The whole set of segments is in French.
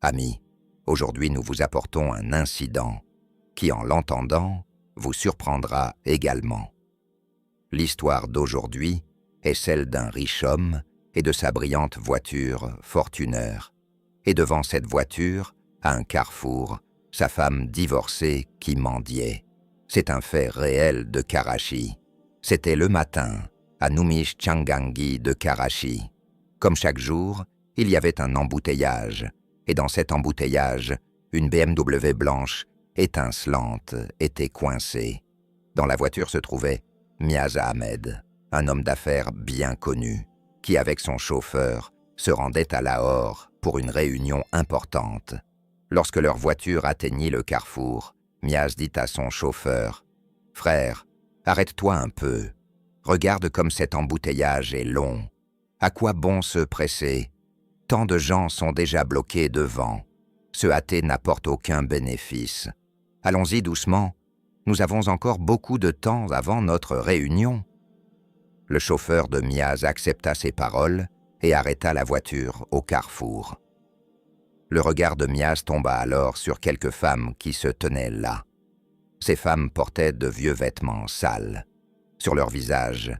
Amis, aujourd'hui nous vous apportons un incident qui, en l'entendant, vous surprendra également. L'histoire d'aujourd'hui est celle d'un riche homme et de sa brillante voiture Fortuner. Et devant cette voiture, à un carrefour, sa femme divorcée qui mendiait. C'est un fait réel de Karachi. C'était le matin, à Numish Changangi de Karachi. Comme chaque jour, il y avait un embouteillage, et dans cet embouteillage, une BMW blanche, étincelante, était coincée. Dans la voiture se trouvait Miaz Ahmed, un homme d'affaires bien connu, qui avec son chauffeur se rendait à Lahore pour une réunion importante. Lorsque leur voiture atteignit le carrefour, Miaz dit à son chauffeur « Frère, arrête-toi un peu. Regarde comme cet embouteillage est long. À quoi bon se presser? Tant de gens sont déjà bloqués devant. Se hâter n'apporte aucun bénéfice. Allons-y doucement. Nous avons encore beaucoup de temps avant notre réunion. » Le chauffeur de Miaz accepta ces paroles et arrêta la voiture au carrefour. Le regard de Miaz tomba alors sur quelques femmes qui se tenaient là. Ces femmes portaient de vieux vêtements sales. Sur leur visage,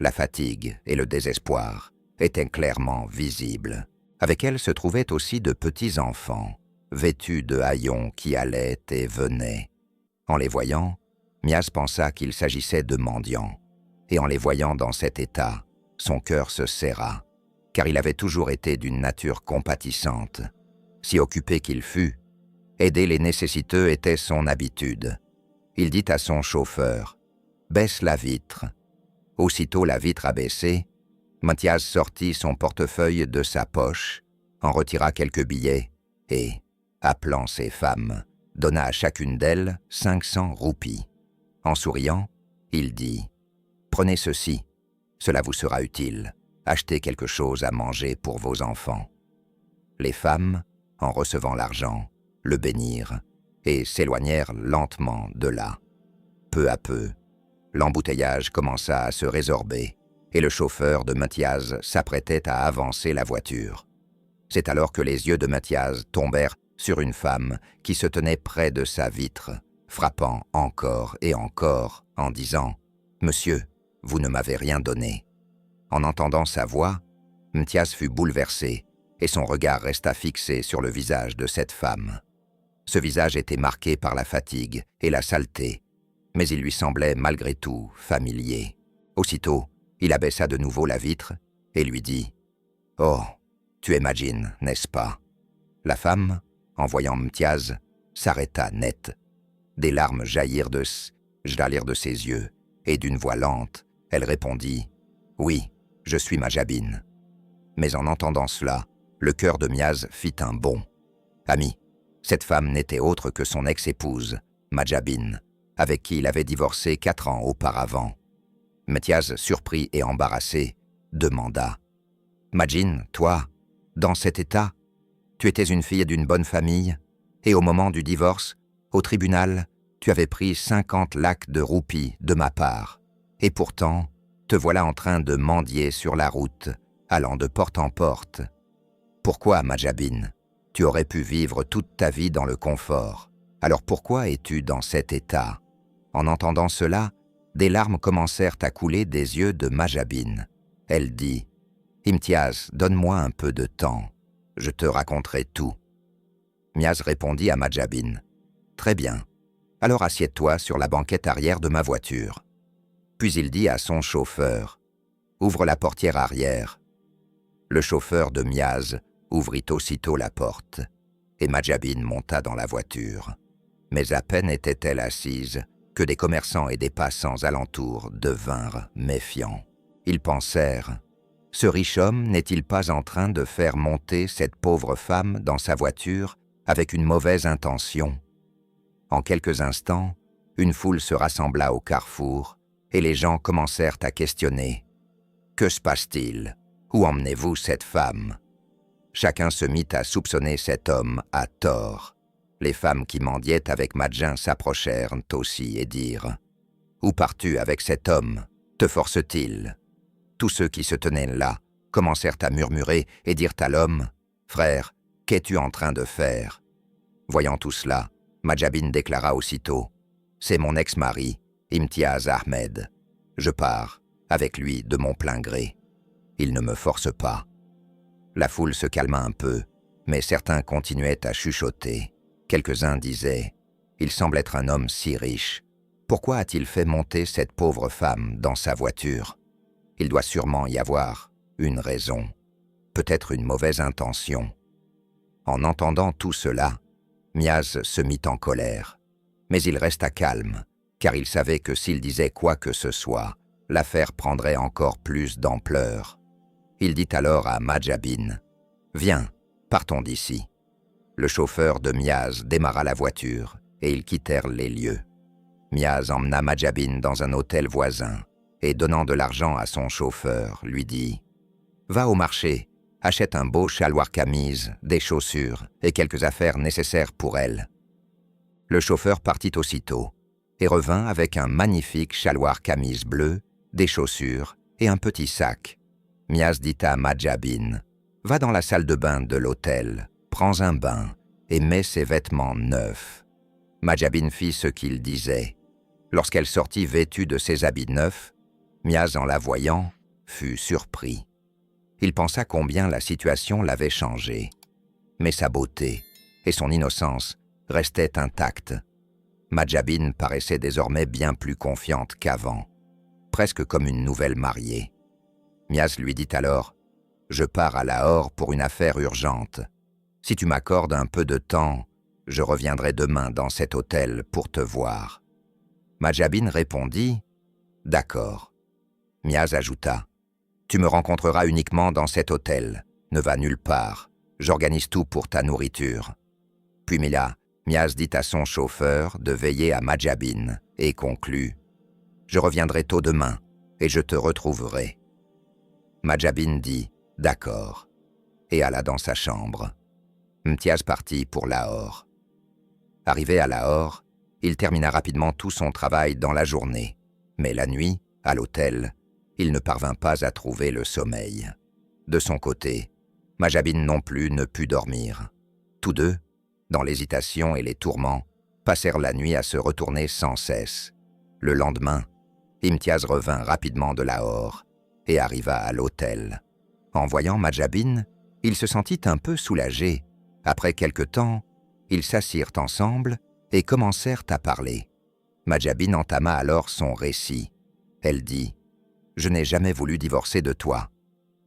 la fatigue et le désespoir étaient clairement visibles. Avec elles se trouvaient aussi de petits enfants, vêtus de haillons qui allaient et venaient. En les voyant, Miaz pensa qu'il s'agissait de mendiants. Et en les voyant dans cet état, son cœur se serra, car il avait toujours été d'une nature compatissante. Si occupé qu'il fût, aider les nécessiteux était son habitude. Il dit à son chauffeur « Baisse la vitre ». Aussitôt la vitre abaissée, Mathias sortit son portefeuille de sa poche, en retira quelques billets et, appelant ses femmes, donna à chacune d'elles 500 roupies. En souriant, il dit « Prenez ceci, cela vous sera utile. Achetez quelque chose à manger pour vos enfants. » Les femmes, en recevant l'argent, le bénirent et s'éloignèrent lentement de là. Peu à peu, l'embouteillage commença à se résorber et le chauffeur de Mathias s'apprêtait à avancer la voiture. C'est alors que les yeux de Mathias tombèrent sur une femme qui se tenait près de sa vitre, frappant encore et encore en disant « Monsieur, vous ne m'avez rien donné. » En entendant sa voix, Mathias fut bouleversé et son regard resta fixé sur le visage de cette femme. Ce visage était marqué par la fatigue et la saleté, mais il lui semblait malgré tout familier. Aussitôt, il abaissa de nouveau la vitre et lui dit « Oh, tu es Majin, n'est-ce pas ?» La femme, en voyant Mathias, s'arrêta net. Des larmes jaillirent de ses yeux et d'une voix lente, elle répondit « Oui, je suis Majabine. » Mais en entendant cela, le cœur de Miaz fit un bond. Ami, cette femme n'était autre que son ex-épouse, Majabine, avec qui il avait divorcé 4 ans auparavant. Mathias, surpris et embarrassé, demanda « Majin, toi, dans cet état, tu étais une fille d'une bonne famille, et au moment du divorce, au tribunal, tu avais pris 50 lakhs de roupies de ma part, et pourtant, te voilà en train de mendier sur la route, allant de porte en porte. Pourquoi, Majabine? Tu aurais pu vivre toute ta vie dans le confort. Alors pourquoi es-tu dans cet état ?» En entendant cela, des larmes commencèrent à couler des yeux de Majabine. Elle dit « Imtiaz, donne-moi un peu de temps. Je te raconterai tout. » Miaz répondit à Majabine « Très bien. Alors assieds-toi sur la banquette arrière de ma voiture. » Puis il dit à son chauffeur « Ouvre la portière arrière. » Le chauffeur de Miaz ouvrit aussitôt la porte, et Majabine monta dans la voiture. Mais à peine était-elle assise que des commerçants et des passants alentour devinrent méfiants. Ils pensèrent « Ce riche homme n'est-il pas en train de faire monter cette pauvre femme dans sa voiture avec une mauvaise intention ?» En quelques instants, une foule se rassembla au carrefour et les gens commencèrent à questionner « Que se passe-t-il? Où emmenez-vous cette femme ?» Chacun se mit à soupçonner cet homme à tort. Les femmes qui mendiaient avec Majin s'approchèrent aussi et dirent « Où pars-tu avec cet homme? Te force-t-il » Tous ceux qui se tenaient là commencèrent à murmurer et dirent à l'homme « Frère, Qu'es-tu en train de faire ?» Voyant tout cela, Majabine déclara aussitôt « C'est mon ex-mari, Imtiaz Ahmed. Je pars, avec lui, de mon plein gré. Il ne me force pas. » La foule se calma un peu, mais certains continuaient à chuchoter. Quelques-uns disaient « Il semble être un homme si riche. Pourquoi a-t-il fait monter cette pauvre femme dans sa voiture? Il doit sûrement y avoir une raison, peut-être une mauvaise intention. » En entendant tout cela, Miaz se mit en colère. Mais il resta calme, car il savait que s'il disait quoi que ce soit, l'affaire prendrait encore plus d'ampleur. Il dit alors à Majabine « Viens, partons d'ici. » Le chauffeur de Miaz démarra la voiture et ils quittèrent les lieux. Miaz emmena Majabine dans un hôtel voisin et, donnant de l'argent à son chauffeur, lui dit « Va au marché, achète un beau chaloir camise, des chaussures et quelques affaires nécessaires pour elle. » Le chauffeur partit aussitôt et revint avec un magnifique chaloir camise bleu, des chaussures et un petit sac. Miaz dit à Majabine « Va dans la salle de bain de l'hôtel, prends un bain et mets ses vêtements neufs. » Majabine fit ce qu'il disait. Lorsqu'elle sortit vêtue de ses habits neufs, Miaz, en la voyant, fut surpris. Il pensa combien la situation l'avait changé. Mais sa beauté et son innocence restaient intactes. Majabine paraissait désormais bien plus confiante qu'avant, presque comme une nouvelle mariée. Miaz lui dit alors « Je pars à Lahore pour une affaire urgente. Si tu m'accordes un peu de temps, je reviendrai demain dans cet hôtel pour te voir. » Majabine répondit « D'accord. » Miaz ajouta « Tu me rencontreras uniquement dans cet hôtel. Ne va nulle part. J'organise tout pour ta nourriture. » Puis Miaz dit à son chauffeur de veiller à Majabine et conclut « Je reviendrai tôt demain et je te retrouverai. » Majabine dit « D'accord » et alla dans sa chambre. Imtiaz partit pour Lahore. Arrivé à Lahore, il termina rapidement tout son travail dans la journée, mais la nuit, à l'hôtel, il ne parvint pas à trouver le sommeil. De son côté, Majabine non plus ne put dormir. Tous deux, dans l'hésitation et les tourments, passèrent la nuit à se retourner sans cesse. Le lendemain, Imtiaz revint rapidement de Lahore et arriva à l'hôtel. En voyant Majabine, il se sentit un peu soulagé. Après quelque temps, ils s'assirent ensemble et commencèrent à parler. Majabine entama alors son récit. Elle dit « Je n'ai jamais voulu divorcer de toi. »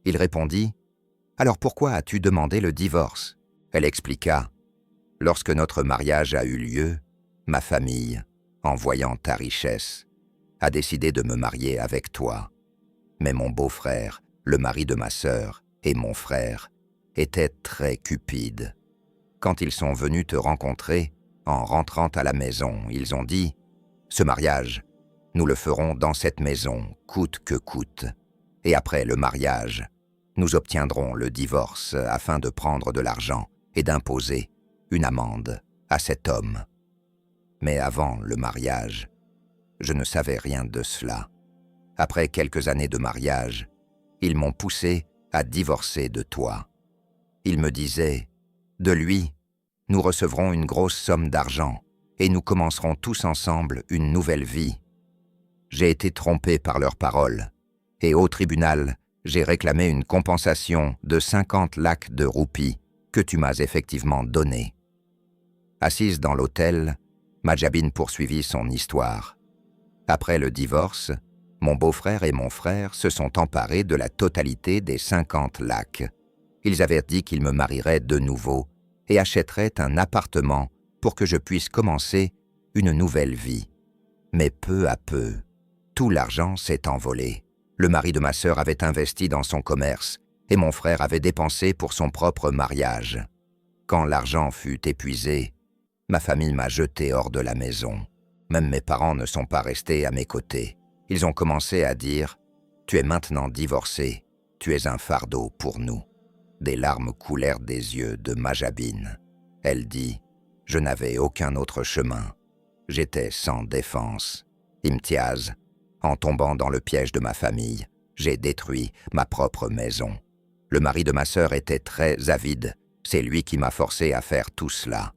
Il répondit « Alors pourquoi as-tu demandé le divorce ?» Elle expliqua « Lorsque notre mariage a eu lieu, ma famille, en voyant ta richesse, a décidé de me marier avec toi. Mais mon beau-frère, le mari de ma sœur, et mon frère étaient très cupides. Quand ils sont venus te rencontrer, en rentrant à la maison, ils ont dit « Ce mariage, nous le ferons dans cette maison, coûte que coûte. Et après le mariage, nous obtiendrons le divorce afin de prendre de l'argent et d'imposer une amende à cet homme. Mais avant le mariage, je ne savais rien de cela. Après quelques années de mariage, ils m'ont poussé à divorcer de toi. Ils me disaient, de lui, nous recevrons une grosse somme d'argent et nous commencerons tous ensemble une nouvelle vie. J'ai été trompé par leurs paroles et au tribunal, j'ai réclamé une compensation de 50 lakhs de roupies que tu m'as effectivement donnée. » Assise dans l'hôtel, Majabine poursuivit son histoire. Après le divorce, mon beau-frère et mon frère se sont emparés de la totalité des 50 lakhs. Ils avaient dit qu'ils me marieraient de nouveau et achèteraient un appartement pour que je puisse commencer une nouvelle vie. Mais peu à peu, tout l'argent s'est envolé. Le mari de ma sœur avait investi dans son commerce et mon frère avait dépensé pour son propre mariage. Quand l'argent fut épuisé, ma famille m'a jeté hors de la maison. Même mes parents ne sont pas restés à mes côtés. Ils ont commencé à dire « Tu es maintenant divorcé, tu es un fardeau pour nous. » Des larmes coulèrent des yeux de Majabine. Elle dit « Je n'avais aucun autre chemin. J'étais sans défense. Imtiaz, en tombant dans le piège de ma famille, j'ai détruit ma propre maison. Le mari de ma sœur était très avide C'est lui qui m'a forcé à faire tout cela.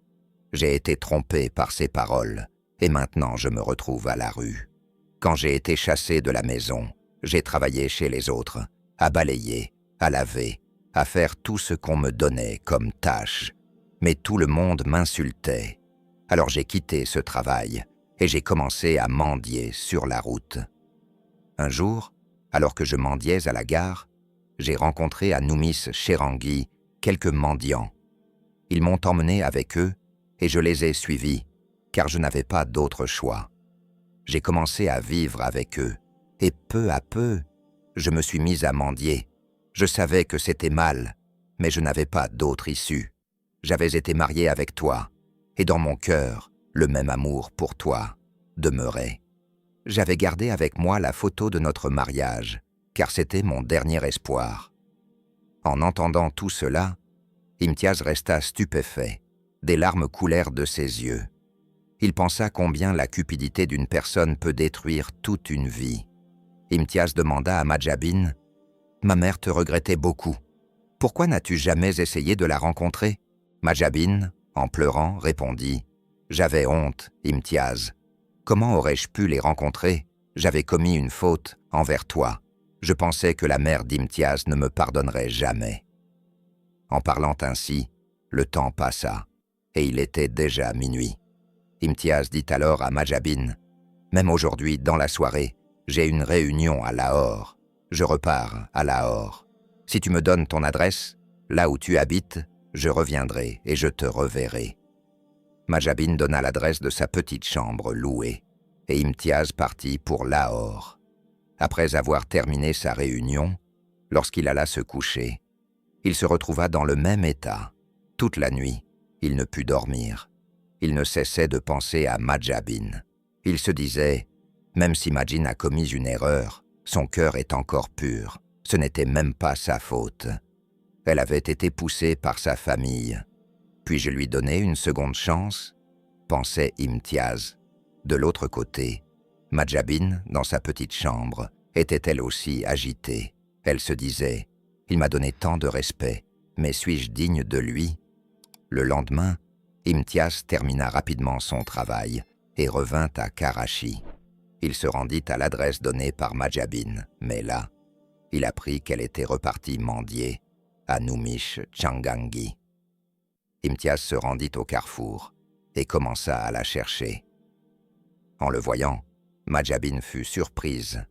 J'ai été trompé par ses paroles, et maintenant je me retrouve à la rue. Quand j'ai été chassé de la maison, j'ai travaillé chez les autres, à balayer, à laver, à faire tout ce qu'on me donnait comme tâche. Mais tout le monde m'insultait. Alors j'ai quitté ce travail, et j'ai commencé à mendier sur la route. Un jour, alors que je mendiais à la gare, j'ai rencontré à Noumis Cherangui quelques mendiants. Ils m'ont emmené avec eux et je les ai suivis, car je n'avais pas d'autre choix. J'ai commencé à vivre avec eux, et peu à peu, je me suis mis à mendier. Je savais que c'était mal, mais je n'avais pas d'autre issue. J'avais été marié avec toi, et dans mon cœur, le même amour pour toi demeurait. J'avais gardé avec moi la photo de notre mariage, car c'était mon dernier espoir. En entendant tout cela, Imtiaz resta stupéfait. Des larmes coulèrent de ses yeux. Il pensa combien la cupidité d'une personne peut détruire toute une vie. Imtiaz demanda à Majabine « Ma mère te regrettait beaucoup. Pourquoi n'as-tu jamais essayé de la rencontrer ?» Majabine, en pleurant, répondit « J'avais honte, Imtiaz. Comment aurais-je pu les rencontrer? J'avais commis une faute envers toi. Je pensais que la mère d'Imtiaz ne me pardonnerait jamais. » En parlant ainsi, le temps passa, et il était déjà minuit. Imtiaz dit alors à Majabine « Même aujourd'hui, dans la soirée, j'ai une réunion à Lahore. Je repars à Lahore. Si tu me donnes ton adresse, là où tu habites, je reviendrai et je te reverrai. » Majabine donna l'adresse de sa petite chambre louée, et Imtiaz partit pour Lahore. Après avoir terminé sa réunion, lorsqu'il alla se coucher, il se retrouva dans le même état. Toute la nuit, il ne put dormir. Il ne cessait de penser à Majabine. Il se disait « Même si Majin a commis une erreur, son cœur est encore pur. Ce n'était même pas sa faute. Elle avait été poussée par sa famille. Puis-je lui donner une seconde chance ?» pensait Imtiaz. De l'autre côté, Majabine, dans sa petite chambre, était elle aussi agitée. Elle se disait « Il m'a donné tant de respect, mais suis-je digne de lui ?» Le lendemain, Imtiaz termina rapidement son travail et revint à Karachi. Il se rendit à l'adresse donnée par Majabine, mais là, il apprit qu'elle était repartie mendier à Noumis Cherangui. Imtiaz se rendit au carrefour et commença à la chercher. En le voyant, Majabine fut surprise.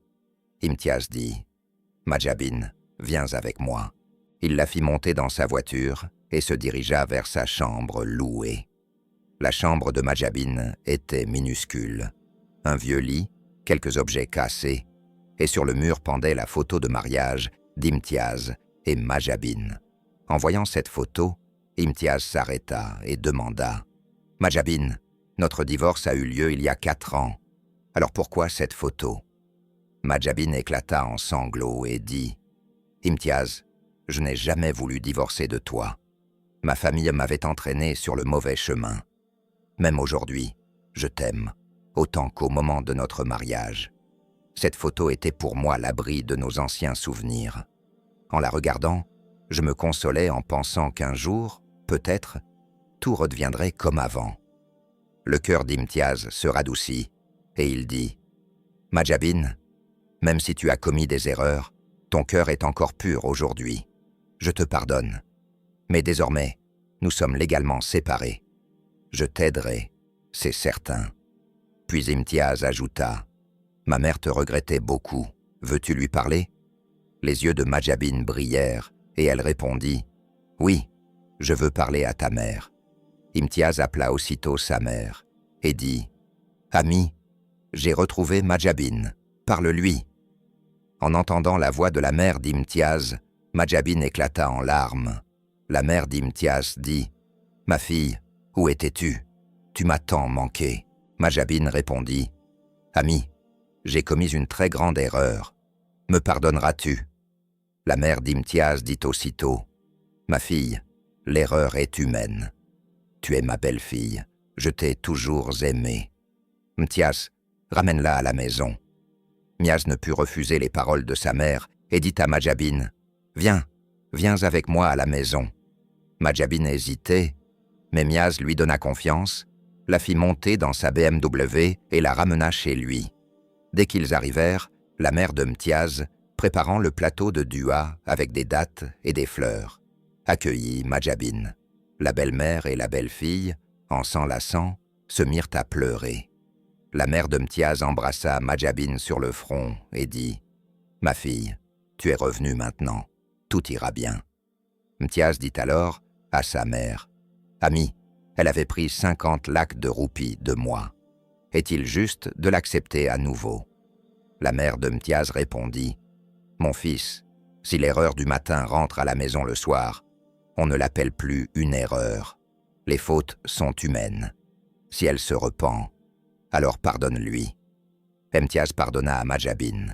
Imtiaz dit « Majabine, viens avec moi. » Il la fit monter dans sa voiture et se dirigea vers sa chambre louée. La chambre de Majabine était minuscule. Un vieux lit, quelques objets cassés, et sur le mur pendait la photo de mariage d'Imtiaz et Majabine. En voyant cette photo, Imtiaz s'arrêta et demanda « Majabine, notre divorce a eu lieu il y a 4 ans. Alors pourquoi cette photo ?» Majabine éclata en sanglots et dit « Imtiaz, je n'ai jamais voulu divorcer de toi. Ma famille m'avait entraîné sur le mauvais chemin. Même aujourd'hui, je t'aime, autant qu'au moment de notre mariage. Cette photo était pour moi l'abri de nos anciens souvenirs. En la regardant, je me consolais en pensant qu'un jour, peut-être, tout redeviendrait comme avant. » Le cœur d'Imtiaz se radoucit, et il dit « Majabine, même si tu as commis des erreurs, ton cœur est encore pur aujourd'hui. Je te pardonne. Mais désormais, nous sommes légalement séparés. Je t'aiderai, c'est certain. » Puis Imtiaz ajouta « Ma mère te regrettait beaucoup. Veux-tu lui parler ?» Les yeux de Majabine brillèrent, et elle répondit « Oui, je veux parler à ta mère. » Imtiaz appela aussitôt sa mère et dit « Ami, j'ai retrouvé Majabine. Parle-lui. » En entendant la voix de la mère d'Imtiaz, Majabine éclata en larmes. La mère d'Imtiaz dit « Ma fille, où étais-tu? Tu m'as tant manqué. » Majabine répondit « Ami, j'ai commis une très grande erreur. Me pardonneras-tu » La mère d'Imtiaz dit aussitôt « Ma fille, l'erreur est humaine. Tu es ma belle-fille, je t'ai toujours aimée. Imtiaz, ramène-la à la maison. » Miaz ne put refuser les paroles de sa mère et dit à Majabine « Viens, viens avec moi à la maison. » Madjabin hésitait, mais Miaz lui donna confiance, la fit monter dans sa BMW et la ramena chez lui. Dès qu'ils arrivèrent, la mère de Mtiaz, préparant le plateau de Dua avec des dattes et des fleurs, accueillit Madjabin. La belle-mère et la belle-fille, en s'enlaçant, se mirent à pleurer. La mère de Mtiaz embrassa Madjabin sur le front et dit « Ma fille, tu es revenue maintenant, tout ira bien. » Mtiaz dit alors à sa mère « Ami, elle avait pris 50 lakhs de roupies de moi. Est-il juste de l'accepter à nouveau ?» La mère de Mtiaz répondit « Mon fils, si l'erreur du matin rentre à la maison le soir, on ne l'appelle plus une erreur. Les fautes sont humaines. Si elle se repent, alors pardonne-lui. » Mtiaz pardonna à Madjabin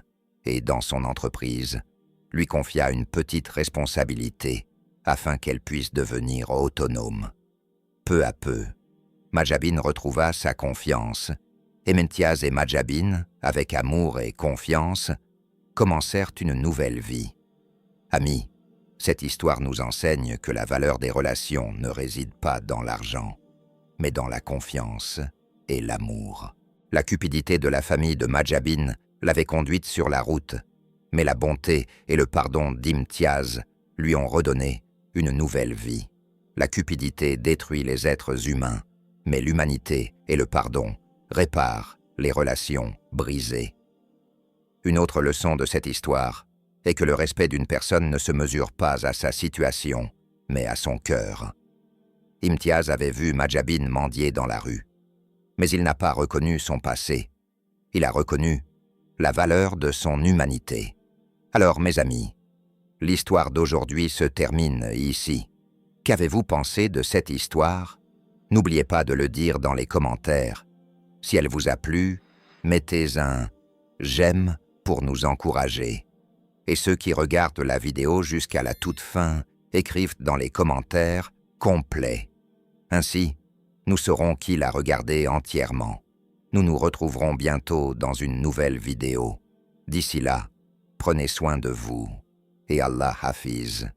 et, dans son entreprise, lui confia une petite responsabilité afin qu'elle puisse devenir autonome. Peu à peu, Madjabin retrouva sa confiance et Mtiaz et Madjabin, avec amour et confiance, commencèrent une nouvelle vie. Amis, cette histoire nous enseigne que la valeur des relations ne réside pas dans l'argent, mais dans la confiance et l'amour. La cupidité de la famille de Madjabin l'avait conduite sur la route, mais la bonté et le pardon d'Imtiaz lui ont redonné une nouvelle vie. La cupidité détruit les êtres humains, mais l'humanité et le pardon réparent les relations brisées. Une autre leçon de cette histoire est que le respect d'une personne ne se mesure pas à sa situation, mais à son cœur. Imtiaz avait vu Madjabin mendier dans la rue, mais il n'a pas reconnu son passé. Il a reconnu la valeur de son humanité. Alors, mes amis, l'histoire d'aujourd'hui se termine ici. Qu'avez-vous pensé de cette histoire? N'oubliez pas de le dire dans les commentaires. Si elle vous a plu, mettez un « j'aime » pour nous encourager. Et ceux qui regardent la vidéo jusqu'à la toute fin écrivent dans les commentaires « complet ». Ainsi, nous saurons qui l'a regardé entièrement. Nous nous retrouverons bientôt dans une nouvelle vidéo. D'ici là, prenez soin de vous et Allah Hafiz.